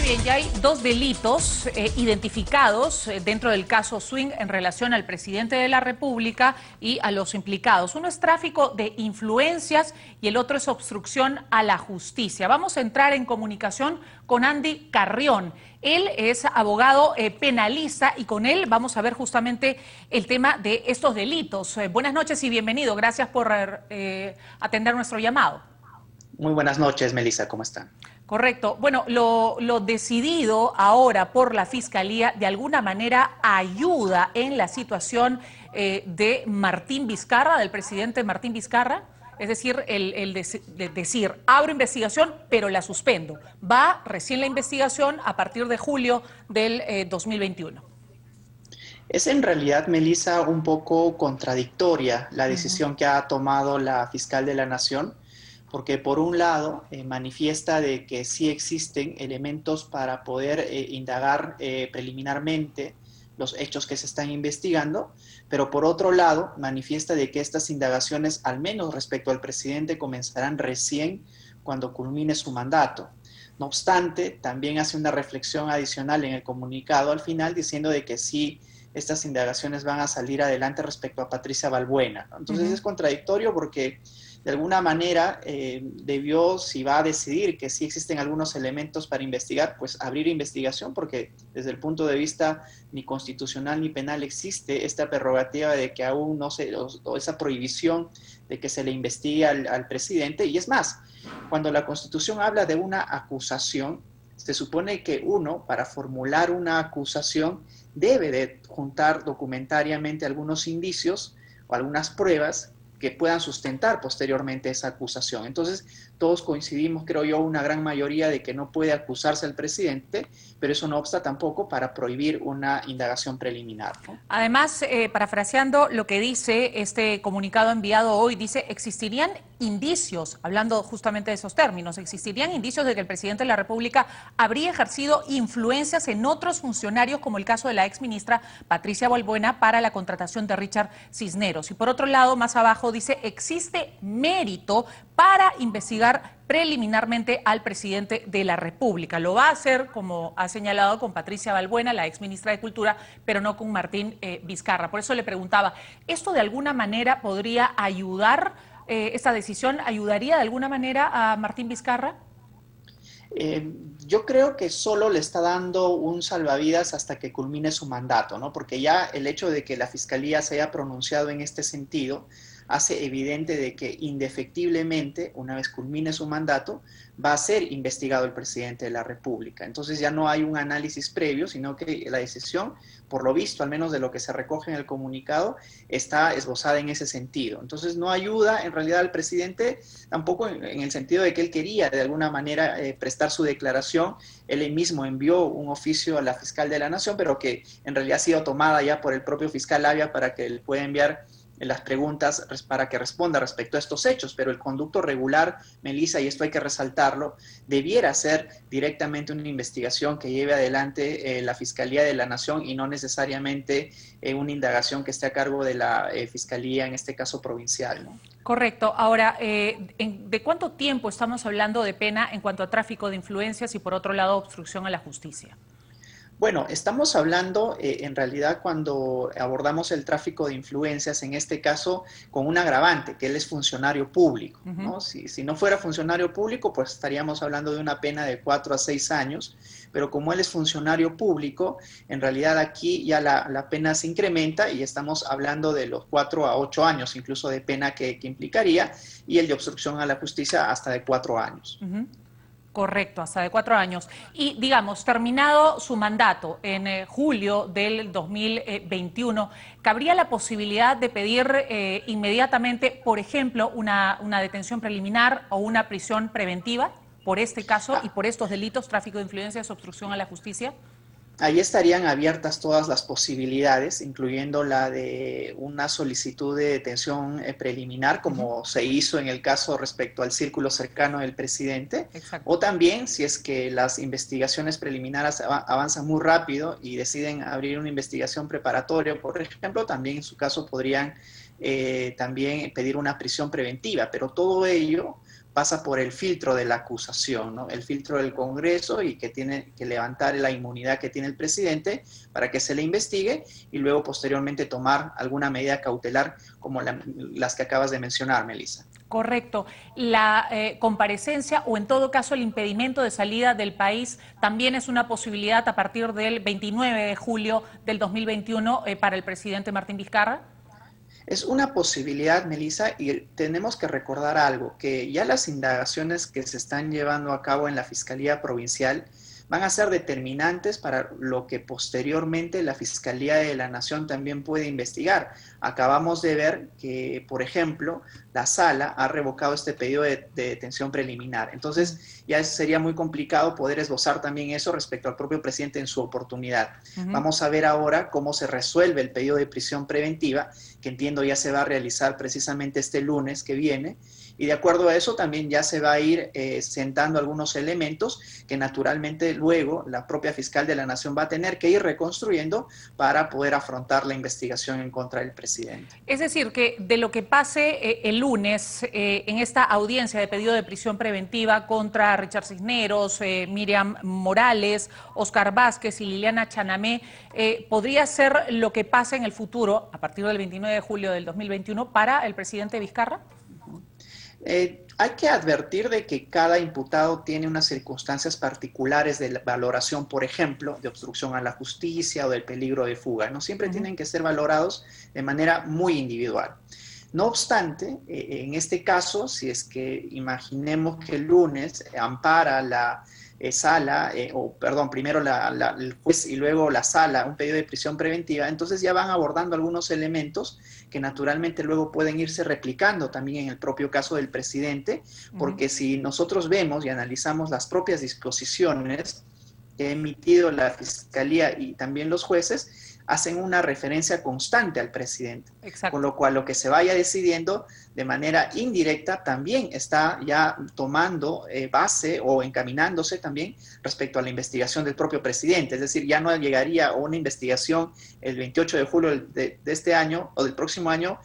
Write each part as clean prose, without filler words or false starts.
bien, ya hay dos delitos identificados dentro del caso Swing en relación al presidente de la República y a los implicados. Uno es tráfico de influencias y el otro es obstrucción a la justicia. Vamos a entrar en comunicación con Andy Carrión. Él es abogado penalista y con él vamos a ver justamente el tema de estos delitos. Buenas noches y bienvenido. Gracias por atender nuestro llamado. Muy buenas noches, Melissa, ¿cómo están? Correcto. Bueno, lo decidido ahora por la Fiscalía de alguna manera ayuda en la situación de Martín Vizcarra, del presidente Martín Vizcarra. Es decir, decir, abro investigación, pero la suspendo. Va recién la investigación a partir de julio del 2021. Es en realidad, Melissa, un poco contradictoria la decisión que ha tomado la fiscal de la Nación, porque por un lado manifiesta de que sí existen elementos para poder indagar preliminarmente los hechos que se están investigando, pero por otro lado manifiesta de que estas indagaciones, al menos respecto al presidente, comenzarán recién cuando culmine su mandato. No obstante, también hace una reflexión adicional en el comunicado al final diciendo de que sí, estas indagaciones van a salir adelante respecto a Patricia Balbuena. Entonces es contradictorio porque de alguna manera debió, si va a decidir que sí existen algunos elementos para investigar, pues abrir investigación, porque desde el punto de vista ni constitucional ni penal existe esta prerrogativa de que aún no se, o esa prohibición de que se le investigue al presidente. Y es más, cuando la Constitución habla de una acusación, se supone que uno, para formular una acusación, debe de juntar documentariamente algunos indicios o algunas pruebas que puedan sustentar posteriormente esa acusación. Entonces, todos coincidimos, creo yo, una gran mayoría de que no puede acusarse al presidente, pero eso no obsta tampoco para prohibir una indagación preliminar, ¿no? Además, parafraseando lo que dice este comunicado enviado hoy, dice, existirían indicios, hablando justamente de esos términos, existirían indicios de que el presidente de la República habría ejercido influencias en otros funcionarios, como el caso de la exministra Patricia Balbuena, para la contratación de Richard Cisneros. Y por otro lado, más abajo dice, existe mérito para investigar preliminarmente al presidente de la República. Lo va a hacer, como ha señalado, con Patricia Balbuena, la exministra de Cultura, pero no con Martín Vizcarra. Por eso le preguntaba, ¿esto de alguna manera podría ayudar, esta decisión ayudaría de alguna manera a Martín Vizcarra? Yo creo que solo le está dando un salvavidas hasta que culmine su mandato, ¿no? Porque ya el hecho de que la Fiscalía se haya pronunciado en este sentido hace evidente de que indefectiblemente, una vez culmine su mandato, va a ser investigado el presidente de la República. Entonces ya no hay un análisis previo, sino que la decisión, por lo visto, al menos de lo que se recoge en el comunicado, está esbozada en ese sentido. Entonces no ayuda en realidad al presidente tampoco en el sentido de que él quería de alguna manera prestar su declaración. Él mismo envió un oficio a la fiscal de la Nación, pero que en realidad ha sido tomada ya por el propio fiscal Avia para que él pueda enviar las preguntas para que responda respecto a estos hechos, pero el conducto regular, Melissa, y esto hay que resaltarlo, debiera ser directamente una investigación que lleve adelante la Fiscalía de la Nación y no necesariamente una indagación que esté a cargo de la Fiscalía, en este caso provincial, ¿no? Correcto. Ahora, ¿de cuánto tiempo estamos hablando de pena en cuanto a tráfico de influencias y, por otro lado, obstrucción a la justicia? Bueno, estamos hablando en realidad cuando abordamos el tráfico de influencias, en este caso con un agravante, que él es funcionario público, ¿no? Si no fuera funcionario público, pues estaríamos hablando de una pena de 4 a 6 años, pero como él es funcionario público, en realidad aquí ya la pena se incrementa y estamos hablando de los 4 a 8 años incluso de pena que implicaría, y el de obstrucción a la justicia hasta de 4 años. Correcto, hasta de 4 años. Y digamos, terminado su mandato en julio del 2021, ¿cabría la posibilidad de pedir inmediatamente, por ejemplo, una detención preliminar o una prisión preventiva por este caso y por estos delitos, tráfico de influencias, obstrucción a la justicia? Ahí estarían abiertas todas las posibilidades, incluyendo la de una solicitud de detención preliminar, como se hizo en el caso respecto al círculo cercano del presidente. Exacto. O también, si es que las investigaciones preliminares avanzan muy rápido y deciden abrir una investigación preparatoria, por ejemplo, también en su caso podrían también pedir una prisión preventiva, pero todo ello pasa por el filtro de la acusación, ¿no? El filtro del Congreso y que tiene que levantar la inmunidad que tiene el presidente para que se le investigue y luego posteriormente tomar alguna medida cautelar como las que acabas de mencionar, Melissa. Correcto. La comparecencia o en todo caso el impedimento de salida del país también es una posibilidad a partir del 29 de julio del 2021 para el presidente Martín Vizcarra. Es una posibilidad, Melissa, y tenemos que recordar algo, que ya las indagaciones que se están llevando a cabo en la Fiscalía Provincial van a ser determinantes para lo que posteriormente la Fiscalía de la Nación también puede investigar. Acabamos de ver que, por ejemplo, la Sala ha revocado este pedido de detención preliminar. Entonces, ya sería muy complicado poder esbozar también eso respecto al propio presidente en su oportunidad. Vamos a ver ahora cómo se resuelve el pedido de prisión preventiva, que entiendo ya se va a realizar precisamente este lunes que viene, y de acuerdo a eso también ya se va a ir sentando algunos elementos que naturalmente luego la propia fiscal de la Nación va a tener que ir reconstruyendo para poder afrontar la investigación en contra del presidente. Es decir, que de lo que pase el lunes en esta audiencia de pedido de prisión preventiva contra Richard Cisneros, Miriam Morales, Oscar Vázquez y Liliana Chanamé, podría ser lo que pase en el futuro, a partir del 29 de julio del 2021, para el presidente Vizcarra. Hay que advertir de que cada imputado tiene unas circunstancias particulares de valoración, por ejemplo, de obstrucción a la justicia o del peligro de fuga. No siempre tienen que ser valorados de manera muy individual. No obstante, en este caso, si es que imaginemos que el lunes ampara la sala, primero el juez y luego la sala, un pedido de prisión preventiva, entonces ya van abordando algunos elementos que naturalmente luego pueden irse replicando también en el propio caso del presidente, porque si nosotros vemos y analizamos las propias disposiciones que ha emitido la Fiscalía y también los jueces, hacen una referencia constante al presidente. Exacto. Con lo cual lo que se vaya decidiendo de manera indirecta también está ya tomando base o encaminándose también respecto a la investigación del propio presidente. Es decir, ya no llegaría a una investigación el 28 de julio de este año o del próximo año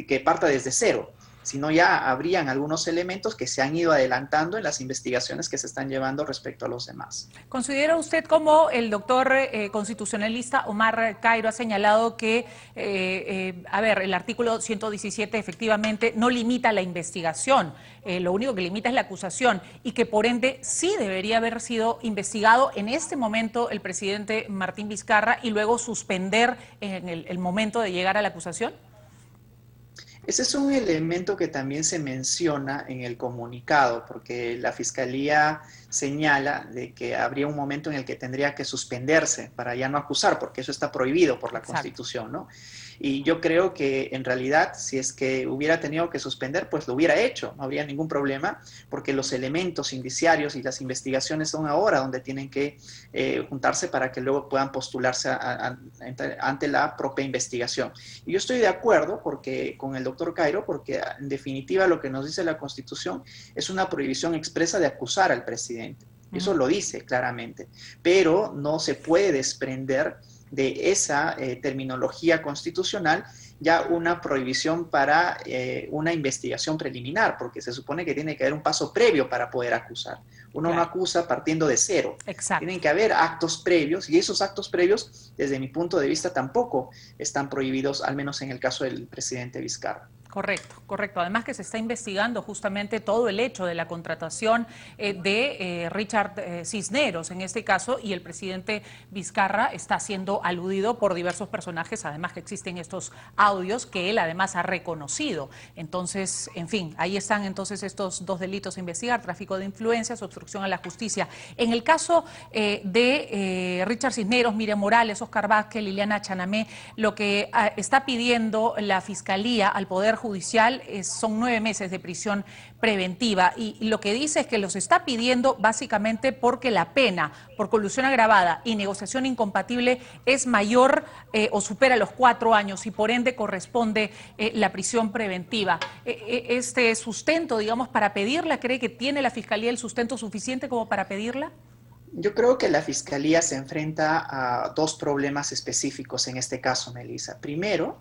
que parta desde cero, sino ya habrían algunos elementos que se han ido adelantando en las investigaciones que se están llevando respecto a los demás. ¿Considera usted, como el doctor constitucionalista Omar Cairo ha señalado, que, el artículo 117 efectivamente no limita la investigación, lo único que limita es la acusación, y que por ende sí debería haber sido investigado en este momento el presidente Martín Vizcarra y luego suspender en el momento de llegar a la acusación? Ese es un elemento que también se menciona en el comunicado, porque la Fiscalía señala de que habría un momento en el que tendría que suspenderse para ya no acusar, porque eso está prohibido por la Constitución, ¿no? Y yo creo que en realidad, si es que hubiera tenido que suspender, pues lo hubiera hecho, no habría ningún problema, porque los elementos indiciarios y las investigaciones son ahora donde tienen que juntarse para que luego puedan postularse ante la propia investigación. Y yo estoy de acuerdo con el doctor Cairo, porque en definitiva lo que nos dice la Constitución es una prohibición expresa de acusar al presidente. Eso lo dice claramente, pero no se puede desprender de esa terminología constitucional ya una prohibición para una investigación preliminar, porque se supone que tiene que haber un paso previo para poder acusar. Uno no acusa partiendo de cero. Exacto. Tienen que haber actos previos, y esos actos previos, desde mi punto de vista, tampoco están prohibidos, al menos en el caso del presidente Vizcarra. Correcto, correcto. Además que se está investigando justamente todo el hecho de la contratación de Richard Cisneros en este caso, y el presidente Vizcarra está siendo aludido por diversos personajes, además que existen estos audios que él además ha reconocido. Entonces, en fin, ahí están entonces estos dos delitos a investigar: tráfico de influencias, obstrucción a la justicia. En el caso de Richard Cisneros, Miriam Morales, Oscar Vázquez, Liliana Chanamé, lo que está pidiendo la Fiscalía al Poder Judicial son 9 meses de prisión preventiva, y lo que dice es que los está pidiendo básicamente porque la pena por colusión agravada y negociación incompatible es mayor o supera los 4 años, y por ende corresponde la prisión preventiva. Este sustento, digamos, para pedirla, ¿cree que tiene la Fiscalía el sustento suficiente como para pedirla? Yo creo que la Fiscalía se enfrenta a dos problemas específicos en este caso, Melissa. Primero,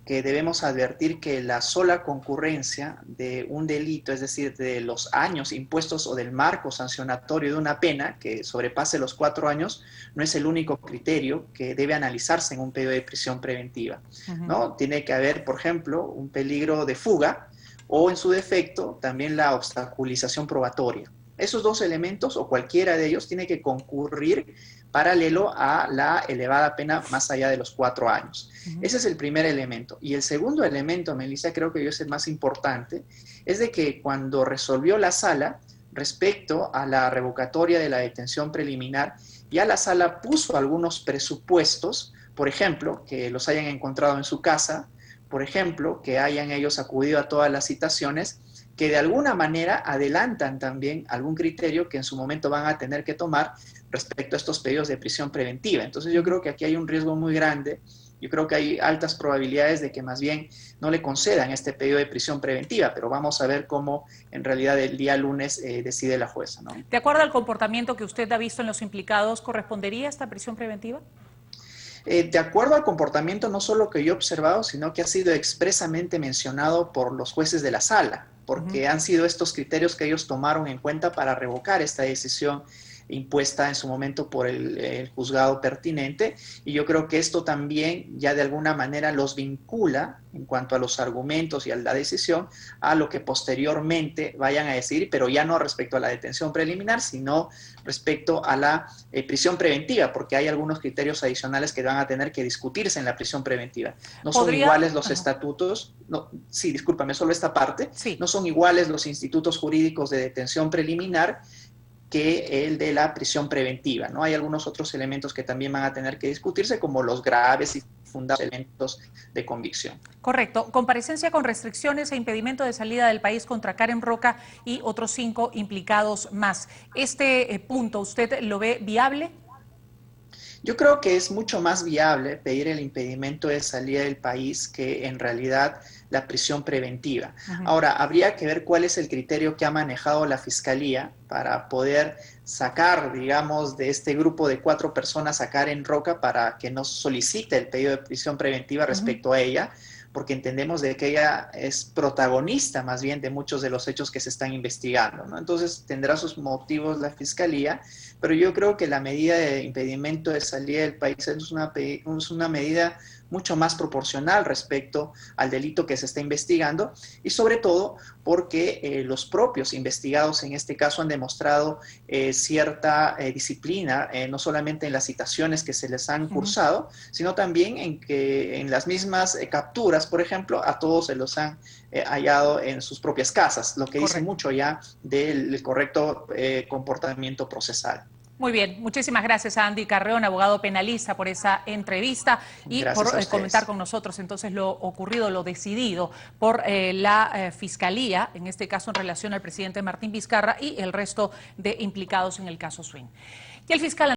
que debemos advertir que la sola concurrencia de un delito, es decir, de los años impuestos o del marco sancionatorio de una pena que sobrepase los 4 años, no es el único criterio que debe analizarse en un pedido de prisión preventiva, ¿no? Tiene que haber, por ejemplo, un peligro de fuga o, en su defecto, también la obstaculización probatoria. Esos dos elementos, o cualquiera de ellos, tiene que concurrir paralelo a la elevada pena más allá de los 4 años. Ese es el primer elemento. Y el segundo elemento, Melissa, creo que es el más importante, es de que cuando resolvió la sala respecto a la revocatoria de la detención preliminar, ya la sala puso algunos presupuestos, por ejemplo, que los hayan encontrado en su casa, por ejemplo, que hayan ellos acudido a todas las citaciones, que de alguna manera adelantan también algún criterio que en su momento van a tener que tomar respecto a estos pedidos de prisión preventiva. Entonces yo creo que aquí hay un riesgo muy grande. Yo creo que hay altas probabilidades de que más bien no le concedan este pedido de prisión preventiva, pero vamos a ver cómo en realidad el día lunes decide la jueza, ¿no? De acuerdo al comportamiento que usted ha visto en los implicados, ¿correspondería esta prisión preventiva? De acuerdo al comportamiento no solo que yo he observado, sino que ha sido expresamente mencionado por los jueces de la sala, porque han sido estos criterios que ellos tomaron en cuenta para revocar esta decisión impuesta en su momento por el juzgado pertinente, y yo creo que esto también ya de alguna manera los vincula en cuanto a los argumentos y a la decisión a lo que posteriormente vayan a decidir, pero ya no respecto a la detención preliminar, sino respecto a la prisión preventiva, porque hay algunos criterios adicionales que van a tener que discutirse en la prisión preventiva. No son iguales los estatutos, no, sí, discúlpame, solo esta parte, no son iguales los institutos jurídicos de detención preliminar que el de la prisión preventiva, ¿no? Hay algunos otros elementos que también van a tener que discutirse, como los graves y fundados elementos de convicción. Correcto. Comparecencia con restricciones e impedimento de salida del país contra Karen Roca y otros 5 implicados más. ¿Este punto usted lo ve viable? Yo creo que es mucho más viable pedir el impedimento de salida del país que en realidad la prisión preventiva. Ahora, habría que ver cuál es el criterio que ha manejado la Fiscalía para poder sacar, digamos, de este grupo de 4 personas a Karen Roca para que nos solicite el pedido de prisión preventiva respecto a ella, porque entendemos de que ella es protagonista más bien de muchos de los hechos que se están investigando, ¿no? Entonces tendrá sus motivos la Fiscalía, pero yo creo que la medida de impedimento de salida del país es una medida mucho más proporcional respecto al delito que se está investigando, y sobre todo porque los propios investigados en este caso han demostrado cierta disciplina, no solamente en las citaciones que se les han cursado, sino también en que en las mismas capturas, por ejemplo, a todos se los han hallado en sus propias casas, lo que dice mucho ya del correcto comportamiento procesal. Muy bien, muchísimas gracias a Andy Carreón, abogado penalista, por esa entrevista y por comentar con nosotros entonces lo ocurrido, lo decidido por la Fiscalía, en este caso en relación al presidente Martín Vizcarra y el resto de implicados en el caso Swing. Y el fiscal